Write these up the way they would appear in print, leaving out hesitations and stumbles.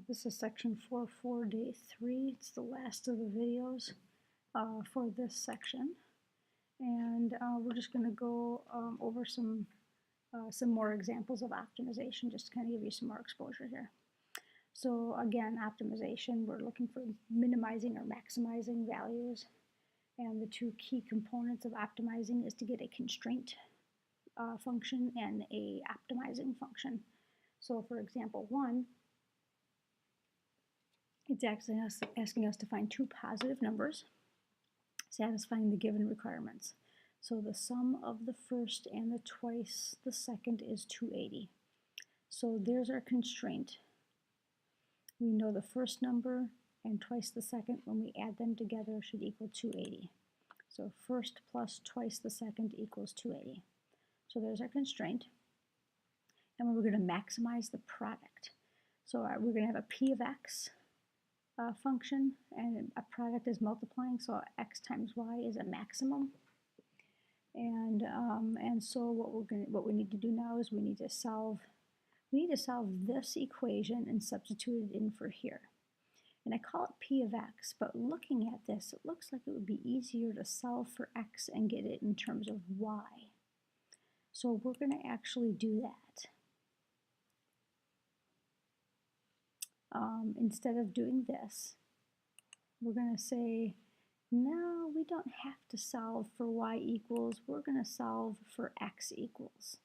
This is section 4.4, day 3. It's the last of the videos for this section. And we're just going to go over some more examples of optimization, just to kind of give you some more exposure here. So again, optimization, we're looking for minimizing or maximizing values. And the two key components of optimizing is to get a constraint function and a optimizing function. So for example 1, it's actually asking us to find two positive numbers satisfying the given requirements. So the sum of the first and the twice the second is 280. So there's our constraint. We know the first number and twice the second, when we add them together, should equal 280. So first plus twice the second equals 280. So there's our constraint. And we're going to maximize the product. So we're going to have a p of x function, and a product is multiplying, so x times y is a maximum. And so what we need to do now is we need to solve this equation and substitute it in for here. And I call it p of x, but looking at this, it looks like it would be easier to solve for x and get it in terms of y. So we're going to actually do that. Instead of doing this, we're going to say, no, we don't have to solve for y equals, we're going to solve for x equals.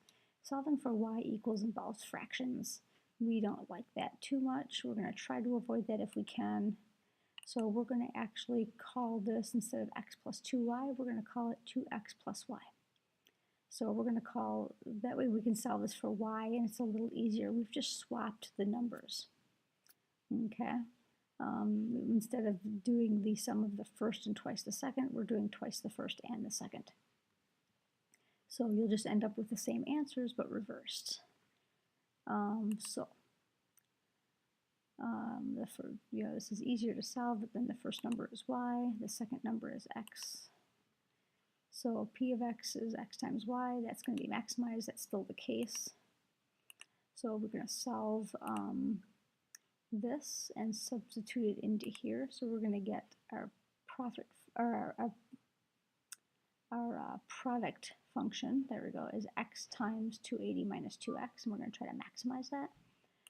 Solving for y equals involves fractions. We don't like that too much. We're going to try to avoid that if we can. So we're going to actually call this, instead of x plus 2y, we're going to call it 2x plus y. So we're going to call, that way we can solve this for y, and it's a little easier. We've just swapped the numbers. Okay, instead of doing the sum of the first and twice the second, we're doing twice the first and the second. So you'll just end up with the same answers, but reversed. This is easier to solve, but then the first number is y, the second number is x. So p of x is x times y. That's going to be maximized. That's still the case. So we're going to solve this and substitute it into here. So we're going to get our product function, there we go, is x times 280 minus 2x, and we're going to try to maximize that.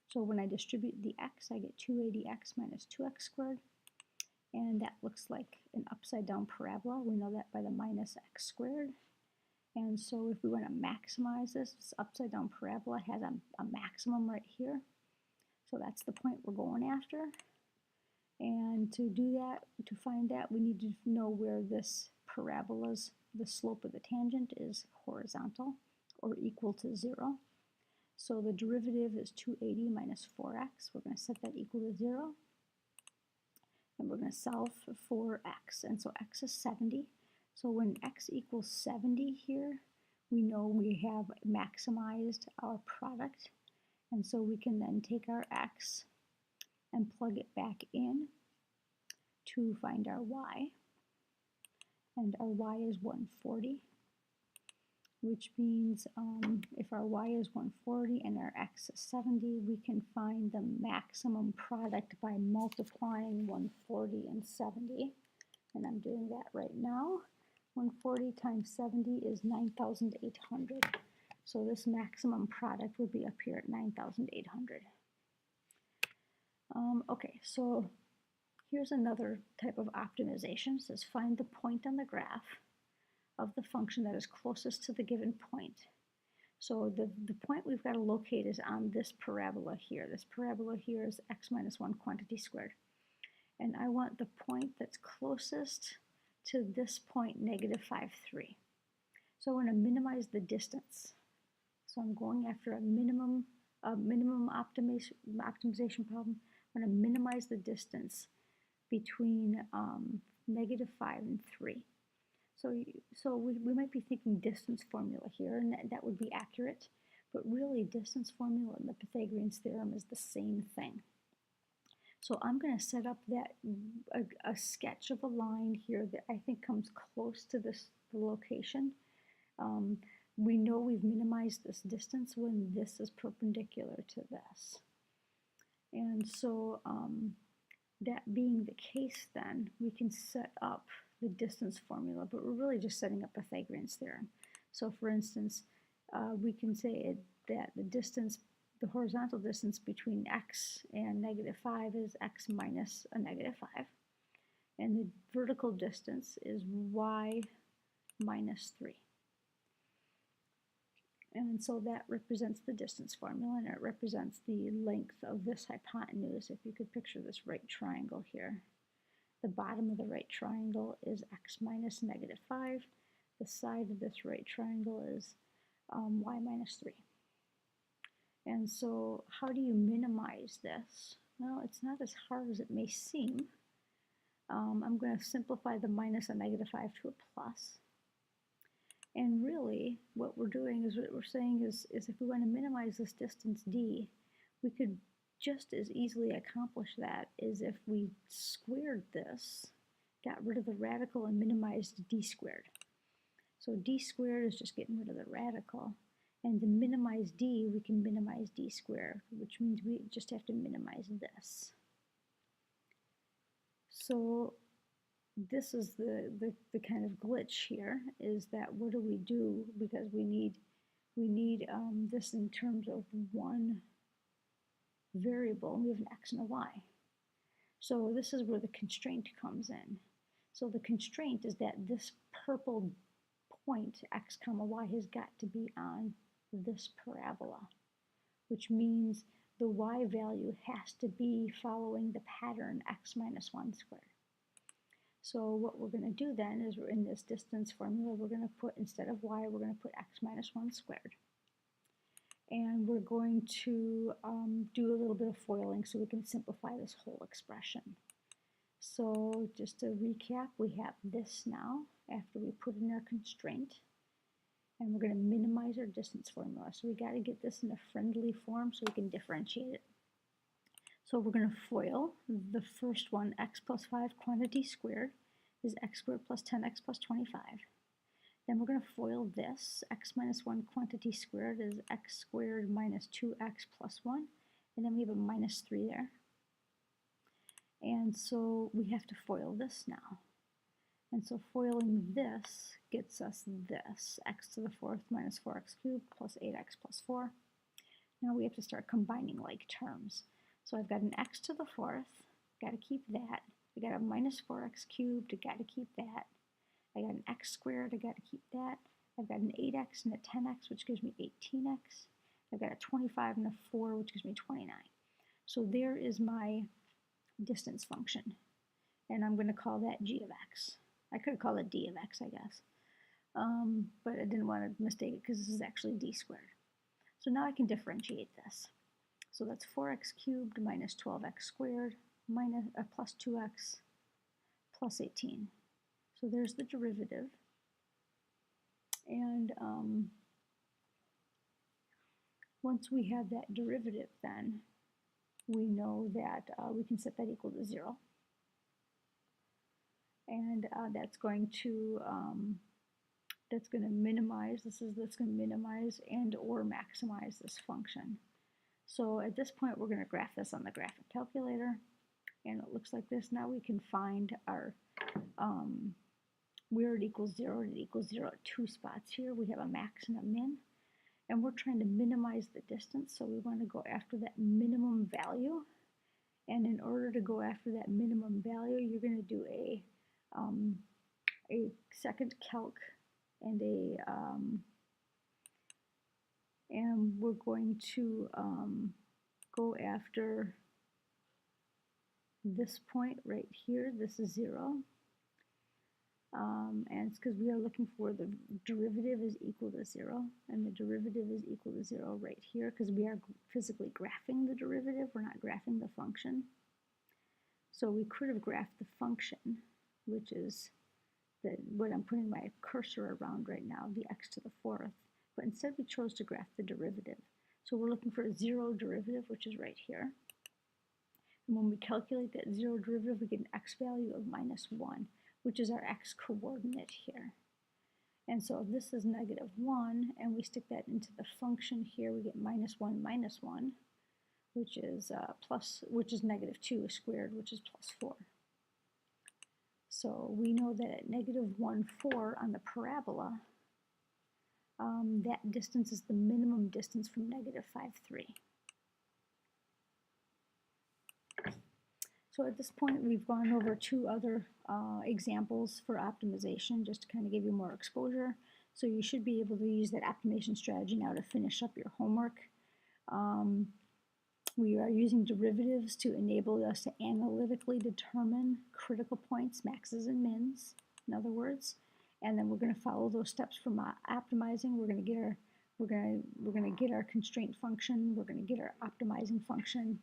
So when I distribute the x, I get 280x minus 2x squared, and that looks like an upside down parabola. We know that by the minus x squared. And so if we want to maximize this upside down parabola has a maximum right here. So that's the point we're going after. And to do that, to find that, we need to know where this parabola's, the slope of the tangent is horizontal or equal to 0. So the derivative is 280 minus 4x. We're going to set that equal to 0. And we're going to solve for x. And so x is 70. So when x equals 70 here, we know we have maximized our product. And so we can then take our x and plug it back in to find our y. And our y is 140, which means if our y is 140 and our x is 70, we can find the maximum product by multiplying 140 and 70. And I'm doing that right now. 140 times 70 is 9,800. So this maximum product would be up here at 9,800. Okay, so here's another type of optimization. It says find the point on the graph of the function that is closest to the given point. So the point we've got to locate is on this parabola here. This parabola here is x minus 1 quantity squared. And I want the point that's closest to this point, negative 5, 3. So I want to minimize the distance. So I'm going after a minimum optimization problem. I'm going to minimize the distance between negative 5 and 3. So we might be thinking distance formula here, and that would be accurate. But really, distance formula and the Pythagorean theorem is the same thing. So I'm going to set up that a sketch of a line here that I think comes close to the location. We know we've minimized this distance when this is perpendicular to this. And so that being the case, then we can set up the distance formula, but we're really just setting up Pythagorean's theorem. So for instance, we can say that the distance, the horizontal distance between x and -5 is x minus a -5. And the vertical distance is y minus 3. And so that represents the distance formula, and it represents the length of this hypotenuse. If you could picture this right triangle here. The bottom of the right triangle is x minus -5. The side of this right triangle is y minus 3. And so how do you minimize this? Well, it's not as hard as it may seem. I'm going to simplify the minus a -5 to a plus. And really, what we're doing is what we're saying is if we want to minimize this distance d, we could just as easily accomplish that as if we squared this, got rid of the radical, and minimized d squared. So d squared is just getting rid of the radical. And to minimize d, we can minimize d squared, which means we just have to minimize this. So this is the kind of glitch here, is that what do we do, because we need this in terms of one variable, and we have an x and a y. So this is where the constraint comes in. So the constraint is that this purple point, x comma y, has got to be on this parabola, which means the y value has to be following the pattern x minus 1 squared. So what we're going to do then is, we're in this distance formula, we're going to put, instead of y, we're going to put x minus 1 squared. And we're going to do a little bit of foiling so we can simplify this whole expression. So just to recap, we have this now after we put in our constraint. And we're going to minimize our distance formula. So we got to get this in a friendly form so we can differentiate it. So we're going to FOIL the first one, x plus 5 quantity squared is x squared plus 10x plus 25. Then we're going to FOIL this, x minus 1 quantity squared is x squared minus 2x plus 1. And then we have a minus 3 there. And so we have to FOIL this now. And so foiling this gets us this, x to the 4th minus 4x cubed plus 8x plus 4. Now we have to start combining like terms. So I've got an x to the 4th, got to keep that. I got a minus 4x cubed, I got to keep that. I got an x squared, I got to keep that. I've got an 8x and a 10x, which gives me 18x. I've got a 25 and a 4, which gives me 29. So there is my distance function. And I'm going to call that g of x. I could have called it d of x, I guess. But I didn't want to mistake it because this is actually d squared. So now I can differentiate this. So that's 4x cubed minus 12x squared minus plus 2x plus 18. So there's the derivative. And once we have that derivative, then we know that we can set that equal to 0. And that's going to minimize. That's going to minimize and or maximize this function. So at this point, we're going to graph this on the graphic calculator, and it looks like this. Now we can find our where it equals 0. It equals 0 at 2 spots here. We have a max and a min, and we're trying to minimize the distance. So we want to go after that minimum value. And in order to go after that minimum value, you're going to do a second calc and we're going to go after this point right here. This is 0. And it's because we are looking for the derivative is equal to 0, and the derivative is equal to 0 right here because we are physically graphing the derivative. We're not graphing the function. So we could have graphed the function, which is what I'm putting my cursor around right now, the x to the 4th. But instead we chose to graph the derivative. So we're looking for a 0 derivative, which is right here. And when we calculate that 0 derivative, we get an x value of minus 1, which is our x coordinate here. And so if this is -1, and we stick that into the function here, we get -1, -1, which is -2 squared, which is +4. So we know that at -1, 4 on the parabola, that distance is the minimum distance from -5, 3. So at this point, we've gone over 2 other examples for optimization, just to kind of give you more exposure. So you should be able to use that optimization strategy now to finish up your homework. We are using derivatives to enable us to analytically determine critical points, maxes and mins, in other words. And then we're going to follow those steps from optimizing. We're going to get our constraint function. We're going to get our optimizing function,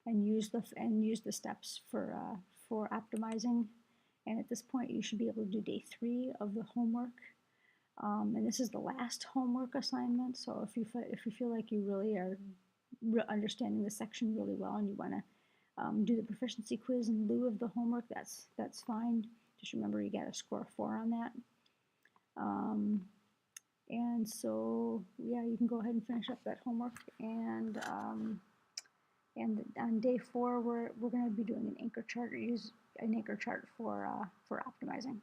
and use the steps for optimizing. And at this point, you should be able to do day 3 of the homework. And this is the last homework assignment. So if you feel like you really are understanding the section really well and you want to do the proficiency quiz in lieu of the homework, that's fine. Just remember you got to score 4 on that. And so yeah, you can go ahead and finish up that homework. And on day 4, we're going to be doing an anchor chart, or use an anchor chart for optimizing.